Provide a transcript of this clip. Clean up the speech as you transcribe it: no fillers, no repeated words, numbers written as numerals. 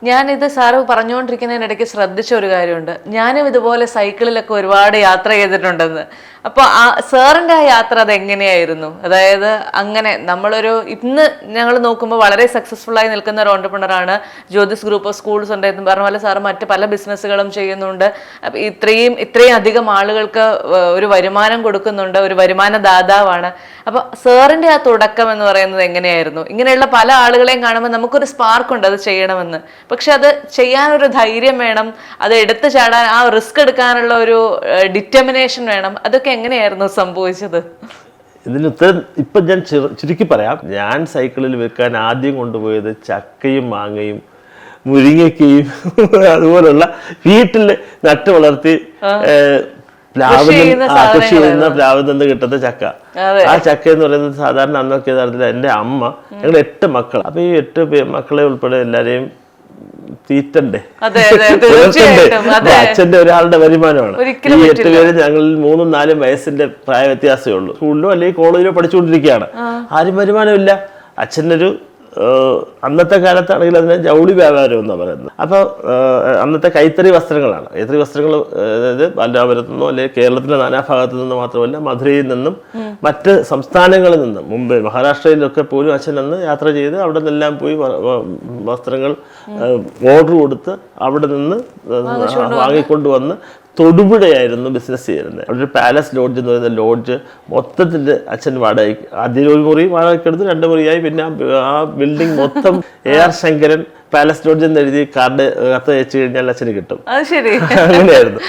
ഞാനിത് സാറ് പറഞ്ഞുകൊണ്ടിരിക്കുന്നതിനിടയ്ക്ക് ശ്രദ്ധിച്ച ഒരു കാര്യമുണ്ട്. ഞാനും ഇതുപോലെ സൈക്കിളിലൊക്കെ ഒരുപാട് യാത്ര ചെയ്തിട്ടുണ്ടെന്ന്. അപ്പോൾ സാറിൻ്റെ ആ യാത്ര അത് എങ്ങനെയായിരുന്നു? അതായത് അങ്ങനെ നമ്മളൊരു ഇന്ന് ഞങ്ങൾ നോക്കുമ്പോൾ വളരെ സക്സസ്ഫുൾ ആയി നിൽക്കുന്ന ഒരു ഓണ്ടർപ്രണറാണ്. ജ്യോതിസ് ഗ്രൂപ്പ് ഓഫ് സ്കൂൾസ് ഉണ്ട് എന്ന് പറഞ്ഞ പോലെ സാറ് മറ്റ് പല ബിസിനസ്സുകളും ചെയ്യുന്നുണ്ട്. ഇത്രയും അധികം ആളുകൾക്ക് ഒരു വരുമാനം കൊടുക്കുന്നുണ്ട്, ഒരു വരുമാന ദാതാവാണ്. അപ്പൊ സാറിന്റെ ആ തുടക്കം എന്ന് പറയുന്നത് എങ്ങനെയായിരുന്നു? ഇങ്ങനെയുള്ള പല ആളുകളെയും കാണുമ്പോൾ നമുക്കൊരു സ്പാർക്ക് ഉണ്ട് അത് ചെയ്യണമെന്ന്. പക്ഷെ അത് ചെയ്യാനൊരു ധൈര്യം വേണം, അത് എടുത്തു ചാടാൻ ആ റിസ്ക് എടുക്കാനുള്ള ഒരു ഡിറ്റർമിനേഷൻ വേണം. അതൊക്കെ എങ്ങനെയായിരുന്നു സംഭവിച്ചത്? ഇതിന് ഉത്തരം ഇപ്പം ഞാൻ ചുരുക്കി പറയാം. ഞാൻ സൈക്കിളിൽ വെക്കാൻ ആദ്യം കൊണ്ടുപോയത് ചക്കയും മാങ്ങയും മുരിങ്ങയ്ക്കയും അതുപോലുള്ള വീട്ടിൽ നട്ടു വളർത്തി കൃഷി ചെയ്യുന്ന പ്ലാവിൽ നിന്ന് കിട്ടുന്ന ചക്ക. ആ ചക്ക എന്ന് പറയുന്നത് സാധാരണ അന്നൊക്കെ യഥാർത്ഥത്തിൽ എൻ്റെ അമ്മ, ഞങ്ങൾ 8 മക്കൾ, അപ്പൊ ഈ 8 മക്കളെ ഉൾപ്പെടെ എല്ലാരെയും തീറ്റണ്ടേ, അച്ഛന്റെ ഒരാളുടെ വരുമാനമാണ്. ഈ 8 പേര് ഞങ്ങളിൽ 3-4 വയസ്സിന്റെ പ്രായ വ്യത്യാസമേ ഉള്ളൂ. സ്കൂളിലോ അല്ലെങ്കിൽ കോളേജിലോ പഠിച്ചുകൊണ്ടിരിക്കുകയാണ്. ആരും വരുമാനമില്ല. അച്ഛനൊരു അന്നത്തെ കാലത്താണെങ്കിൽ അതിനെ ജൗളി വ്യാപാരം എന്നാണ് പറയുന്നത്. അപ്പോൾ അന്നത്തെ കൈത്തറി വസ്ത്രങ്ങളാണ്. കൈത്തറി വസ്ത്രങ്ങൾ അതായത് ബാലരാമപുരത്തു നിന്നോ അല്ലെങ്കിൽ കേരളത്തിലെ നാനാഭാഗത്തു നിന്ന് മാത്രമല്ല മധുരയിൽ നിന്നും മറ്റ് സംസ്ഥാനങ്ങളിൽ നിന്നും, മുംബൈ മഹാരാഷ്ട്രയിലൊക്കെ പോലും അച്ഛൻ അന്ന് യാത്ര ചെയ്ത് അവിടെ നിന്നെല്ലാം പോയി വസ്ത്രങ്ങൾ ഓർഡർ കൊടുത്ത് അവിടെ നിന്ന് വാങ്ങിക്കൊണ്ടുവന്ന് തൊടുപുഴയായിരുന്നു ബിസിനസ് ചെയ്യുന്നത്. അവിടെ ഒരു പാലസ് ലോഡ്ജ് എന്ന് പറയുന്ന ലോഡ്ജ് മൊത്തത്തിൽ അച്ഛൻ വാടകയ്ക്ക്, ആദ്യം ഒരു മുറി വാടകയ്ക്ക് എടുത്ത് 2 മുറിയായി. പിന്നെ ആ ബിൽഡിംഗ് മൊത്തം AR ശങ്കരൻ പാലസ് ലോഡ്ജ് എന്ന് എഴുതി കത്ത് അയച്ചു കഴിഞ്ഞാൽ അച്ഛന് കിട്ടും. അങ്ങനെയായിരുന്നു.